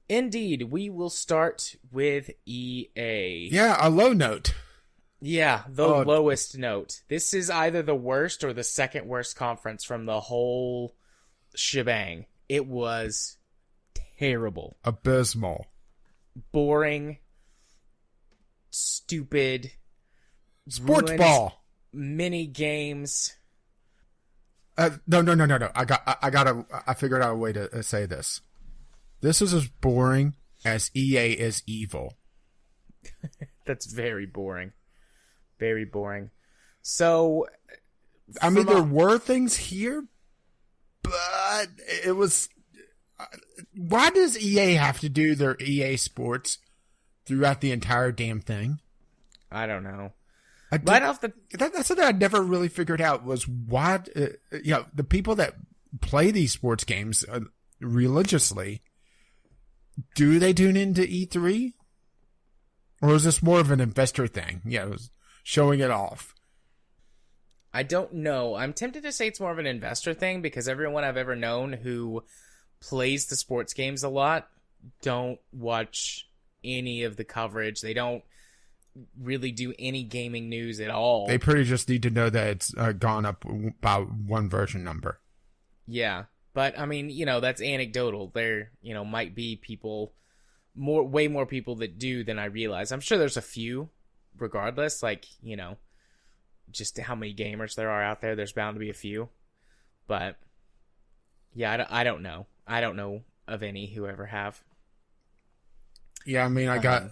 Indeed, we will start with EA. Yeah, a low note. Yeah, the lowest note. This is either the worst or the second worst conference from the whole shebang. It was terrible. Abysmal. Boring. Stupid. Sports ball. Mini games. No. I figured out a way to say this. This is as boring as EA is evil. That's very boring. Very boring. So, I mean, there were things here, but it was... Why does EA have to do their EA Sports throughout the entire damn thing? I don't know. That's something I never really figured out was why, the people that play these sports games religiously, do they tune into E3? Or is this more of an investor thing? Showing it off. I don't know. I'm tempted to say it's more of an investor thing because everyone I've ever known who plays the sports games a lot don't watch any of the coverage. They don't really do any gaming news at all. They pretty just need to know that it's gone up by one version number. Yeah, but I mean, that's anecdotal. There, might be people, way more people that do than I realize. I'm sure there's a few, regardless. Like, just how many gamers there are out there. There's bound to be a few, but yeah, I don't know. I don't know of any who ever have. Yeah, I mean, I got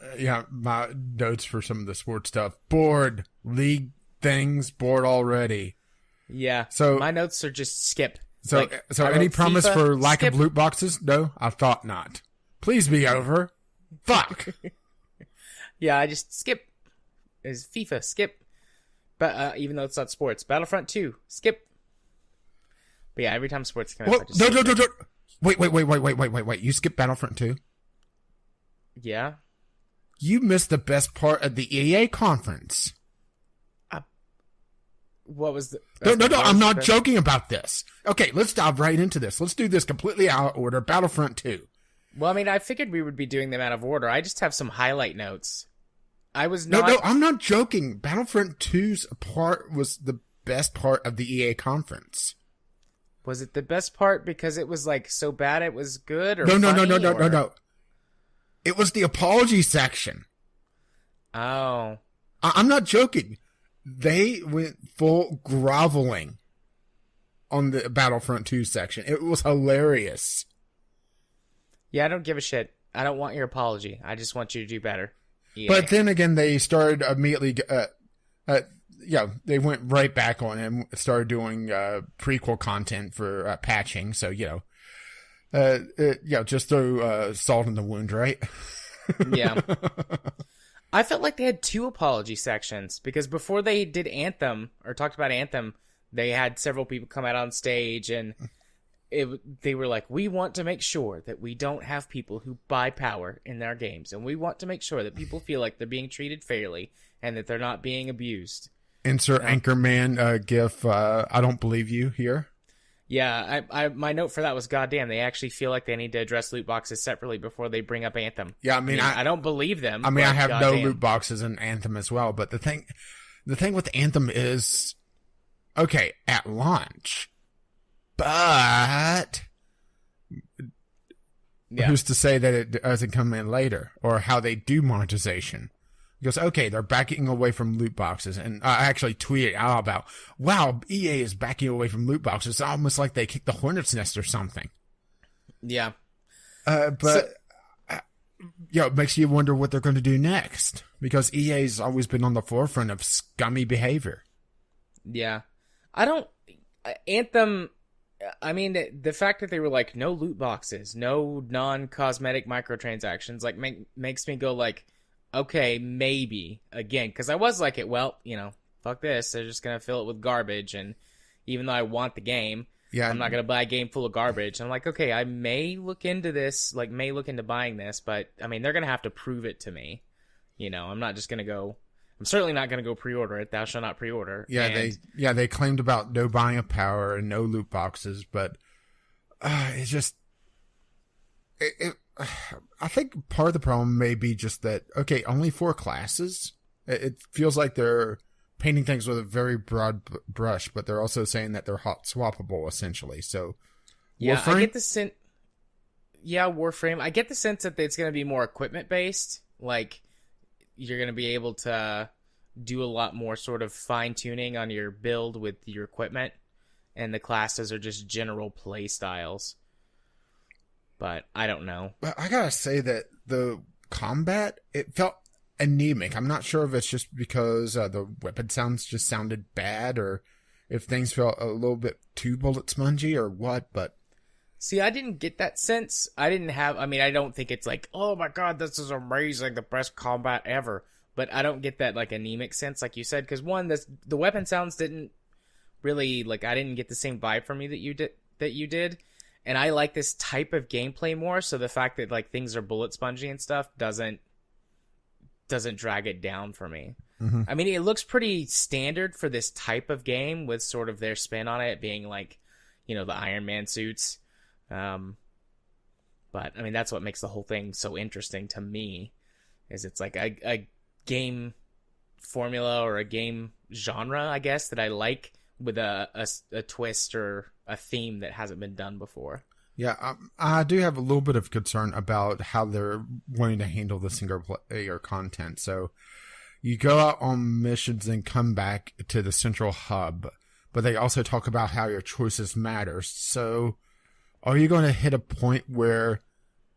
my notes for some of the sports stuff. Bored. League things. Bored already. Yeah. So my notes are just skip. So any promise FIFA, for lack skip. of loot boxes? No, I thought not. Please be over. Fuck. Yeah, I just skip. Is FIFA skip? But even though it's not sports, Battlefront 2 skip. But yeah, every time sports come up, I just no. Wait. You skipped Battlefront 2? Yeah. You missed the best part of the EA conference. What was the... No, I'm not joking about this. Okay, let's dive right into this. Let's do this completely out of order. Battlefront 2. Well, I mean, I figured we would be doing them out of order. I just have some highlight notes. I was not... No, I'm not joking. Battlefront 2's part was the best part of the EA conference. Was it the best part because it was, like, so bad it was good? Or No. It was the apology section. Oh. I'm not joking. They went full groveling on the Battlefront 2 section. It was hilarious. Yeah, I don't give a shit. I don't want your apology. I just want you to do better. EA. But then again, they started immediately... they went right back on it and started doing prequel content for patching. So, just throw salt in the wound, right? Yeah. I felt like they had two apology sections because before they did Anthem or talked about Anthem, they had several people come out on stage and they were like, we want to make sure that we don't have people who buy power in their games. And we want to make sure that people feel like they're being treated fairly and that they're not being abused. Insert Anchorman gif, I don't believe you here. Yeah, I my note for that was, goddamn, they actually feel like they need to address loot boxes separately before they bring up Anthem. Yeah, I mean, I don't believe them. I mean, I have goddamn. no loot boxes in Anthem as well, but the thing with Anthem is, okay, at launch, but who's to say that it doesn't come in later, or how they do monetization? Because, okay, they're backing away from loot boxes. And I actually tweeted out about, wow, EA is backing away from loot boxes. It's almost like they kicked the hornet's nest or something. Yeah. It makes you wonder what they're going to do next. Because EA's always been on the forefront of scummy behavior. Yeah. Anthem, I mean, the fact that they were like, no loot boxes, no non-cosmetic microtransactions, like, makes me go like, okay, maybe, again, because I was like, fuck this, they're just going to fill it with garbage, and even though I want the game, I'm not going to buy a game full of garbage. I'm like, okay, I may look into this, may look into buying this, but, I mean, they're going to have to prove it to me. I'm not just going to go, I'm certainly not going to go pre-order it, thou shalt not pre-order. Yeah, they claimed about no buying of power and no loot boxes, but it's just... I think part of the problem may be just that, okay, only 4 classes. It feels like they're painting things with a very broad brush, but they're also saying that they're hot swappable, essentially. So, yeah, Warframe? I get the sense. Yeah, Warframe. I get the sense that it's going to be more equipment based. Like, you're going to be able to do a lot more sort of fine tuning on your build with your equipment, and the classes are just general play styles. But I don't know. But I gotta say that the combat, it felt anemic. I'm not sure if it's just because the weapon sounds just sounded bad, or if things felt a little bit too bullet spongy, or what. But see, I didn't get that sense. I don't think it's like, oh my god, this is amazing, the best combat ever. But I don't get that like anemic sense, like you said, because one, the weapon sounds didn't really like. I didn't get the same vibe from you that you did. And I like this type of gameplay more, so the fact that like things are bullet spongy and stuff doesn't drag it down for me. Mm-hmm. I mean, it looks pretty standard for this type of game, with sort of their spin on it being like, you know, the Iron Man suits. But I mean, that's what makes the whole thing so interesting to me, is it's like a game formula or a game genre, I guess, that I like, with a twist or a theme that hasn't been done before. yeah, I do have a little bit of concern about how they're wanting to handle the single player content. So you go out on missions and come back to the central hub, but they also talk about how your choices matter. So are you going to hit a point where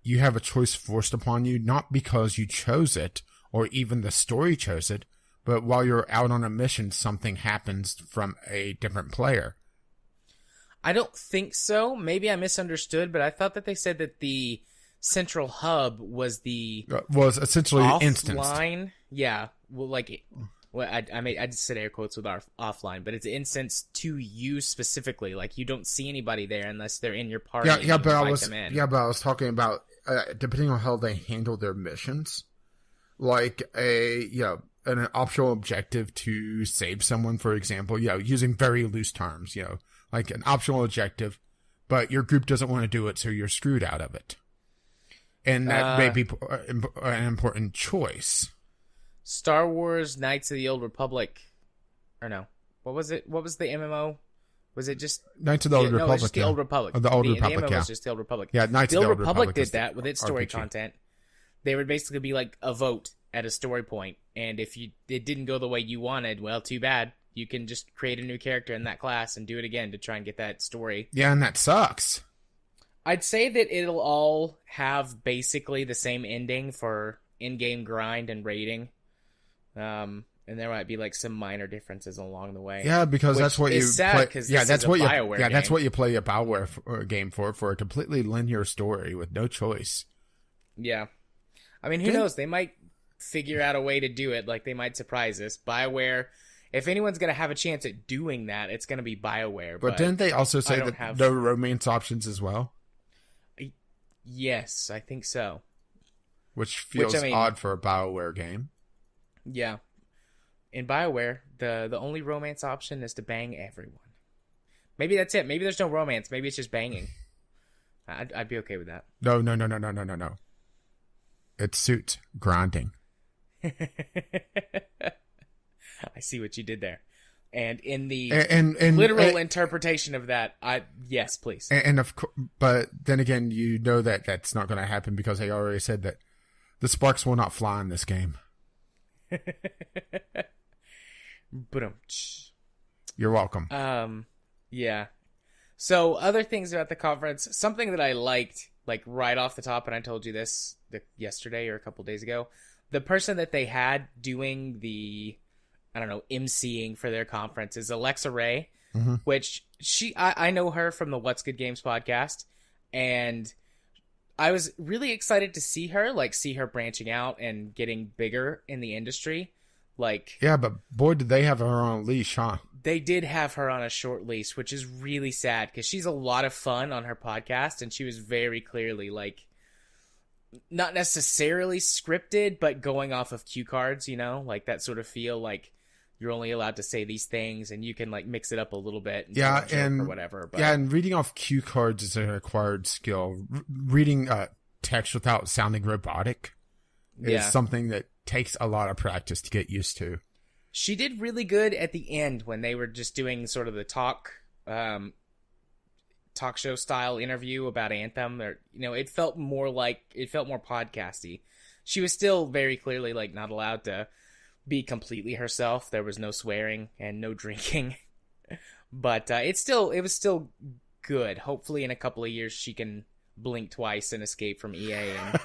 you have a choice forced upon you, not because you chose it or even the story chose it, but while you're out on a mission, something happens from a different player? I don't think so. Maybe I misunderstood, but I thought that they said that the central hub was the Was essentially instanced. offline. Yeah, well, I just said air quotes with our offline, but it's instanced to you specifically. Like, you don't see anybody there unless they're in your party. But I was talking about depending on how they handle their missions, like an optional objective to save someone, for example, using very loose terms, like an optional objective, but your group doesn't want to do it, so you're screwed out of it. And that may be an important choice. Star Wars Knights of the Old Republic, or no, what was it? What was the MMO? Was it just Knights of the Old Republic? No, it's just the Old Republic. The Old Republic, the MMO yeah. was just the Old Republic. Yeah, Knights the of the Old Old Republic did that with its story RPG. content. They would basically be like a vote at a story point, and if it didn't go the way you wanted, well, too bad. You can just create a new character in that class and do it again to try and get that story. Yeah, and that sucks. I'd say that it'll all have basically the same ending for in-game grind and raiding. And there might be like some minor differences along the way. Yeah, because that's what you play. Yeah, that's what that's what you play a BioWare game for a completely linear story with no choice. Yeah. I mean, who knows? They might figure out a way to do it. Like, they might surprise us. BioWare, if anyone's going to have a chance at doing that, it's going to be BioWare. But didn't they also say that no romance options as well? Yes, I think so. Which feels odd for a BioWare game. Yeah. In BioWare, the only romance option is to bang everyone. Maybe that's it. Maybe there's no romance. Maybe it's just banging. I'd be okay with that. No. It suits grinding. I see what you did there. And in the literal interpretation of that, yes, please. But then again, you know that that's not going to happen because they already said that the sparks will not fly in this game. You're welcome. Yeah. So other things about the conference, something that I liked, like right off the top, and I told you this yesterday or a couple days ago, the person that they had doing the, I don't know, emceeing for their conference is Alexa Ray, mm-hmm. which I know her from the What's Good Games podcast, and I was really excited to see her branching out and getting bigger in the industry. Like, yeah, but boy, did they have her on a leash, huh? They did have her on a short leash, which is really sad because she's a lot of fun on her podcast, and she was very clearly like not necessarily scripted, but going off of cue cards, like that sort of feel like you're only allowed to say these things and you can like mix it up a little bit. And or whatever. But... Yeah, and reading off cue cards is an acquired skill. Reading text without sounding robotic is Yeah. something that takes a lot of practice to get used to. She did really good at the end when they were just doing sort of the talk show style interview about Anthem. Or, it felt more podcasty. She was still very clearly like not allowed to be completely herself. There was no swearing and no drinking, but it was still good. Hopefully, in a couple of years, she can blink twice and escape from EA and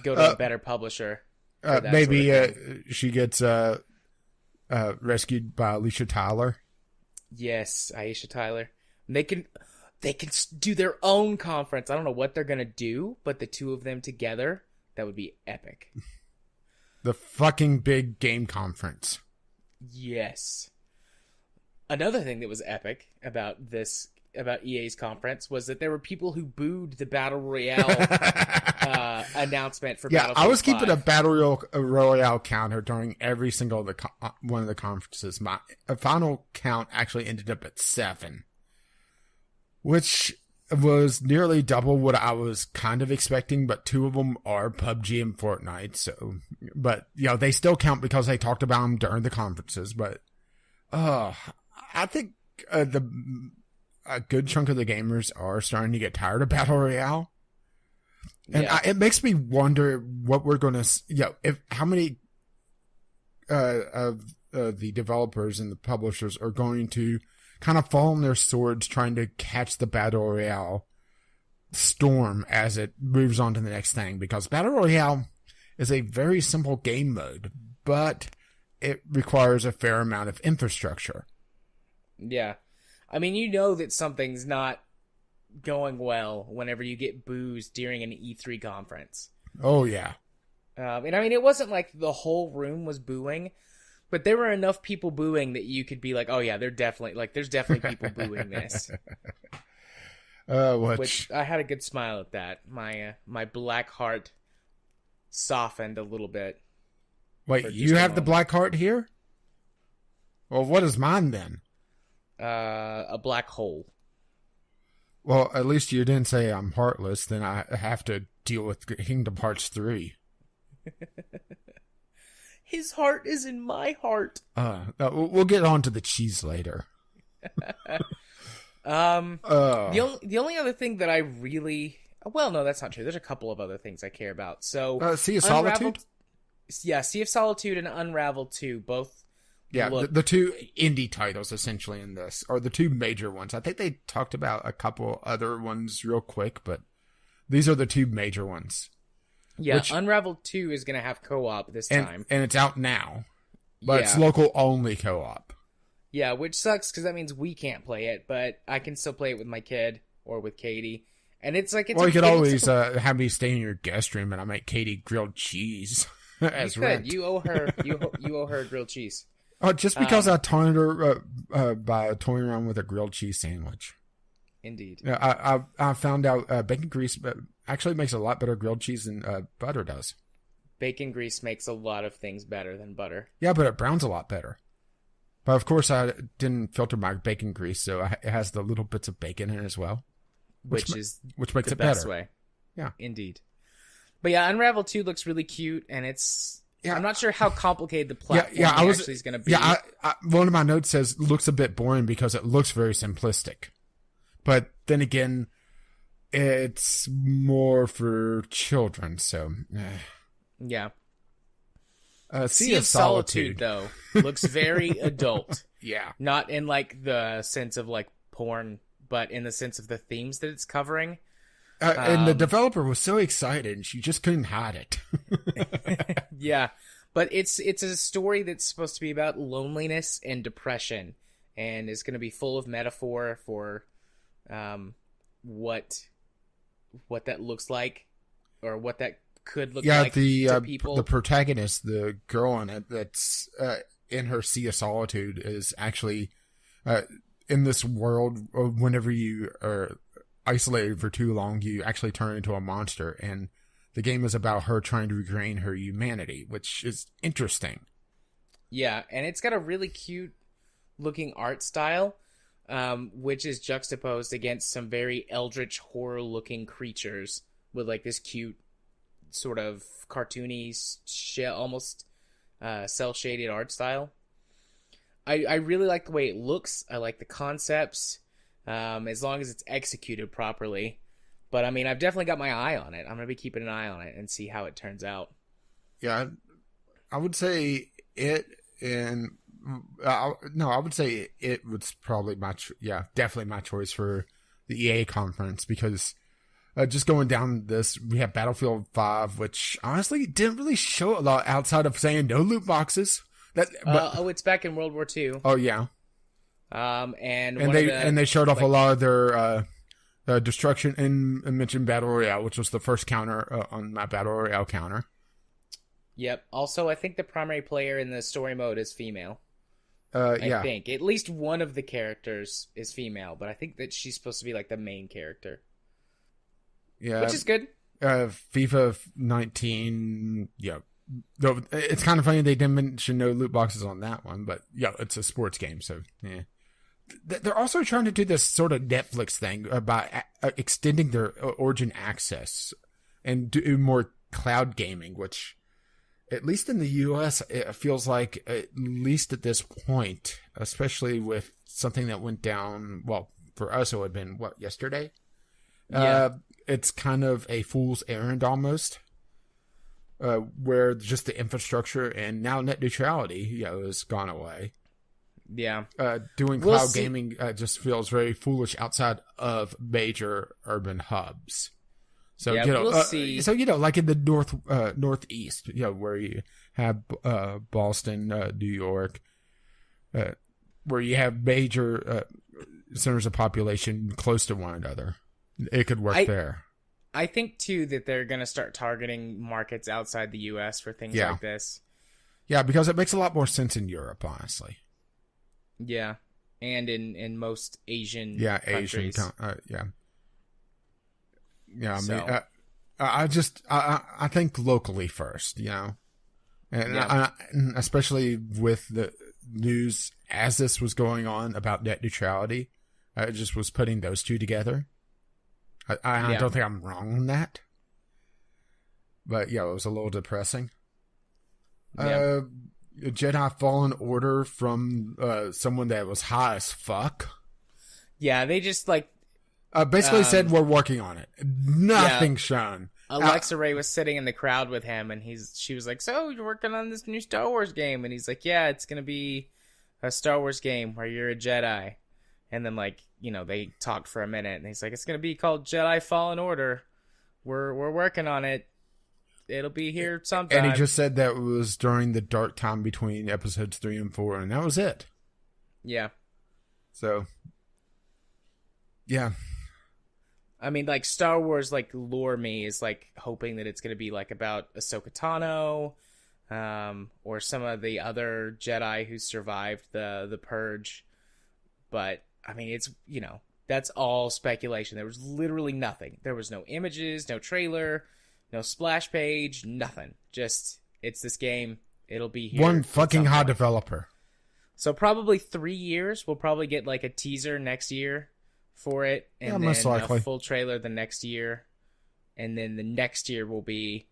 go to a better publisher. Maybe she gets rescued by Alicia Tyler. Yes, Aisha Tyler. They can do their own conference. I don't know what they're gonna do, but the two of them together, that would be epic. The fucking big game conference. Yes. Another thing that was epic about EA's conference was that there were people who booed the Battle Royale announcement for Battlefield 5. I was keeping a Battle Royale counter during every single one of the conferences. My final count actually ended up at 7, which was nearly double what I was kind of expecting, but 2 of them are PUBG and Fortnite. So, but they still count because they talked about them during the conferences. But I think a good chunk of the gamers are starting to get tired of Battle Royale. And it makes me wonder what we're going to, how many of the developers and the publishers are going to kind of fall on their swords trying to catch the Battle Royale storm as it moves on to the next thing. Because Battle Royale is a very simple game mode, but it requires a fair amount of infrastructure. Yeah. I mean, that something's not going well whenever you get boos during an E3 conference. Oh, yeah. And I mean, it wasn't like the whole room was booing, but there were enough people booing that you could be like, oh, yeah, there's definitely people booing this. Which I had a good smile at that. My black heart softened a little bit. Wait, you have the black heart here? Well, what is mine then? A black hole. Well, at least you didn't say I'm heartless. Then I have to deal with Kingdom Hearts 3. His heart is in my heart. We'll get on to the cheese later. The only other thing that I really... Well, no, that's not true. There's a couple of other things I care about. So, Sea of Solitude? Yeah, Sea of Solitude and Unravel 2 both. Yeah, the 2 indie titles essentially in this are the 2 major ones. I think they talked about a couple other ones real quick, but these are the 2 major ones. Yeah, Unravel 2 is going to have co-op this time. And it's out now, but it's local only co-op. Yeah, which sucks because that means we can't play it, but I can still play it with my kid or with Katie. And it's like... you could always have me stay in your guest room and I make Katie grilled cheese as rent. You owe her. You owe her grilled cheese. Oh, just because I taunted her by toying around with a grilled cheese sandwich. Indeed. I found out bacon grease actually makes a lot better grilled cheese than butter does. Bacon grease makes a lot of things better than butter. Yeah, but it browns a lot better. But of course, I didn't filter my bacon grease, so it has the little bits of bacon in it as well. Which makes it better. Best way. Yeah. Indeed. But yeah, Unravel 2 looks really cute, and it's... Yeah. I'm not sure how complicated the platform actually is going to be. Yeah, one of my notes says looks a bit boring because it looks very simplistic. But then again, it's more for children, so... Yeah. Sea of Solitude, though, looks very adult. Yeah. Not in, like, the sense of, like, porn, but in the sense of the themes that it's covering. And the developer was so excited, and she just couldn't hide it. Yeah, but it's a story that's supposed to be about loneliness and depression, and is going to be full of metaphor for what that looks like, or what that could look like to people. The protagonist, the girl in it that's in her Sea of Solitude, is actually in this world. Whenever you are isolated for too long, you actually turn into a monster, and the game is about her trying to regain her humanity, which is interesting. Yeah, and it's got a really cute looking art style, which is juxtaposed against some very eldritch horror looking creatures with like this cute sort of cartoony, almost cell shaded art style. I really like the way it looks. I like the concepts, as long as it's executed properly. But I mean, I've definitely got my eye on it. I'm gonna be keeping an eye on it and see how it turns out. Yeah, I would say it, and no, I would say it was probably definitely my choice for the EA conference, because just going down this, we have Battlefield 5, which honestly didn't really show a lot outside of saying no loot boxes. It's back in World War II. Oh yeah. And they showed off a lot of their destruction and mentioned Battle Royale, which was the first counter on my Battle Royale counter. Yep. Also, I think the primary player in the story mode is female. I think at least one of the characters is female, but I think that she's supposed to be like the main character. Yeah, which is good. FIFA 19. Yeah, though it's kind of funny they didn't mention no loot boxes on that one, but yeah, it's a sports game, so yeah. They're also trying to do this sort of Netflix thing about extending their Origin access and do more cloud gaming, which, at least in the US, it feels like, at least at this point, especially with something that went down, well, for us it would have been, yesterday? Yeah. It's kind of a fool's errand almost, where just the infrastructure and now net neutrality, has gone away. Yeah. Doing cloud gaming just feels very foolish outside of major urban hubs. So, we'll see. So, like in the northeast, where you have Boston, New York, where you have major centers of population close to one another, it could work there. I think, too, that they're going to start targeting markets outside the U.S. for things like this. Yeah, because it makes a lot more sense in Europe, honestly. Yeah, and in most Asian Asian, countries. Yeah, I mean, I think locally first, and especially with the news as this was going on about net neutrality, I just was putting those two together. I don't think I'm wrong on that, but it was a little depressing. Yeah. Jedi Fallen Order from someone that was high as fuck. Yeah, they just basically said we're working on it. Nothing shown. Alexa Ray was sitting in the crowd with him, and she was like, "So you're working on this new Star Wars game?" And he's like, "Yeah, it's gonna be a Star Wars game where you're a Jedi." And then they talked for a minute, and he's like, "It's gonna be called Jedi Fallen Order. We're working on it. It'll be here sometime." And he just said that was during the dark time between episodes 3 and 4, and that was it. Yeah. So, yeah. I mean, Star Wars, lore me is, hoping that it's going to be, about Ahsoka Tano, or some of the other Jedi who survived the Purge. But, I mean, it's, that's all speculation. There was literally nothing. There was no images, no trailer, no splash page, nothing. Just, it's this game. It'll be here. One fucking hot developer. So probably 3 years. We'll probably get, a teaser next year for it, and then most likely a full trailer the next year, and then the next year will be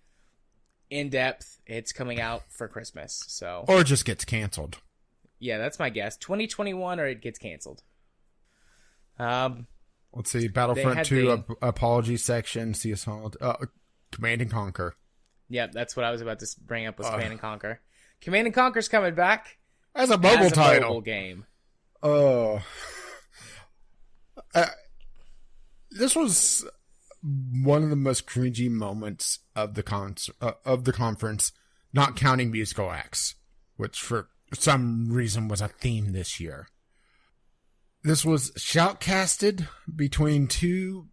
in depth. It's coming out for Christmas, so or it just gets canceled. Yeah, that's my guess. 2021, or it gets canceled. Let's see, Battlefront 2 apology section, Sea of Solid, Command and Conquer. Yep, that's what I was about to bring up. Was Command and Conquer? Command and Conquer's coming back as a mobile title, mobile game. Oh. This was one of the most cringy moments of the conference, not counting musical acts, which for some reason was a theme this year. This was shoutcasted between two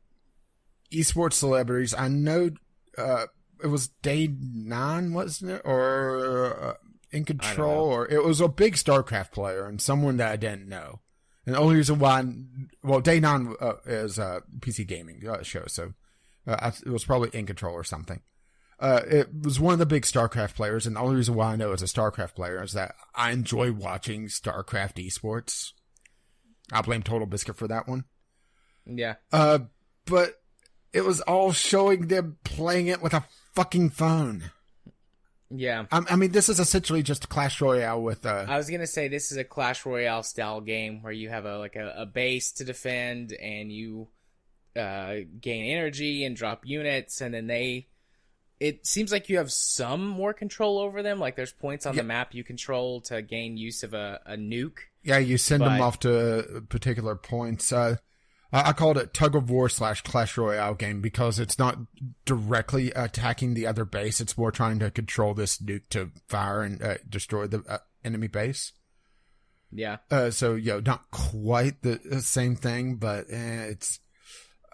esports celebrities. I know it was Day 9, wasn't it? Or In Control, or it was a big StarCraft player and someone that I didn't know. And the only reason why, Day 9 is a PC gaming show, so it was probably In Control or something. It was one of the big StarCraft players, and the only reason why I know it's a StarCraft player is that I enjoy watching StarCraft esports. I'll blame Total Biscuit for that one. Yeah. But it was all showing them playing it with a fucking phone. Yeah. I mean, this is essentially just Clash Royale with I was gonna say this is a Clash Royale style game where you have a base to defend and you gain energy and drop units, and then it seems like you have some more control over them. Like there's points on the map you control to gain use of a nuke. Yeah, you send them off to particular points. I called it tug of war / Clash Royale game because it's not directly attacking the other base. It's more trying to control this nuke to fire and destroy the enemy base. Yeah. So, not quite the same thing, but it's...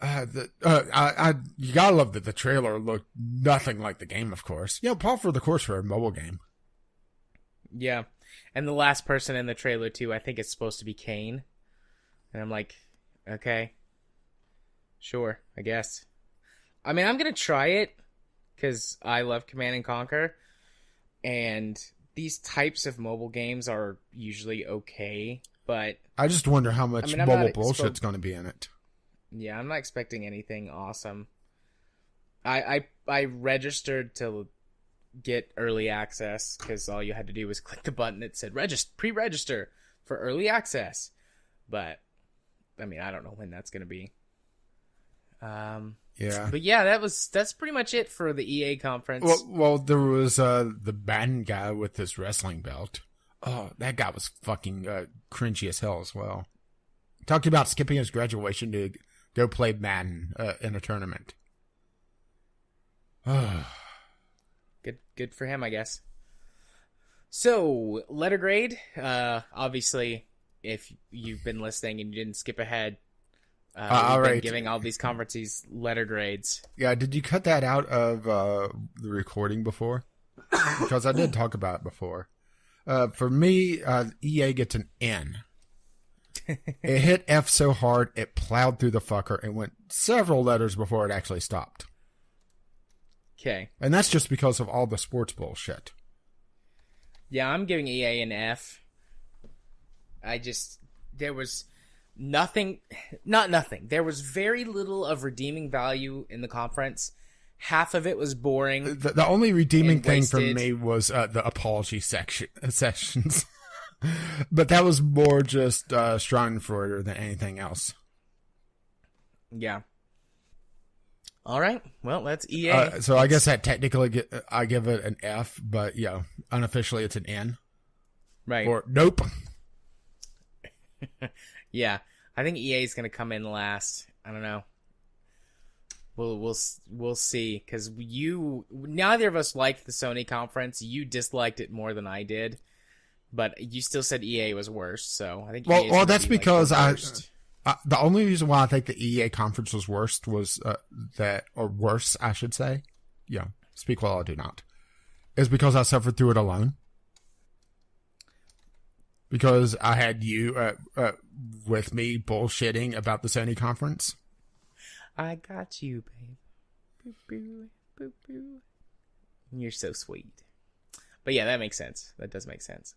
you gotta love that the trailer looked nothing like the game, of course. Par for the course for a mobile game. Yeah. And the last person in the trailer, too, I think it's supposed to be Kane. And I'm like, okay. Sure, I guess. I mean, I'm going to try it because I love Command and Conquer. And these types of mobile games are usually okay, but... I just wonder how much mobile bullshit's going to be in it. Yeah, I'm not expecting anything awesome. I registered to get early access because all you had to do was click the button that said pre-register for early access. But I mean, I don't know when that's going to be. Yeah. But yeah, that's pretty much it for the EA conference. Well, there was the Madden guy with his wrestling belt. Oh, that guy was fucking cringy as hell as well. Talking about skipping his graduation to go play Madden in a tournament. Good for him, I guess. So, letter grade. Obviously, if you've been listening and you didn't skip ahead, we've been giving all these conferences letter grades. Yeah, did you cut that out of the recording before? Because I did talk about it before. For me, EA gets an N. It hit F so hard, it plowed through the fucker and went several letters before it actually stopped. Okay. And that's just because of all the sports bullshit. Yeah, I'm giving EA an F. There was nothing, not nothing. There was very little of redeeming value in the conference. Half of it was boring. The only redeeming thing for me was the apology sessions. But that was more just Schadenfreude than anything else. Yeah. All right. Well, that's EA. So I guess that technically I give it an F, but unofficially it's an N. Right. Or nope. Yeah, I think EA is going to come in last. I don't know. We'll see, because neither of us liked the Sony conference. You disliked it more than I did, but you still said EA was worse. So I think well that's because the only reason why I think the EA conference was worst was worse, I should say. Yeah, speak while I do not. Is because I suffered through it alone. Because I had you with me bullshitting about the Sony conference. I got you, babe. Boop, boop, boop, boop. You're so sweet. But yeah, that makes sense. That does make sense.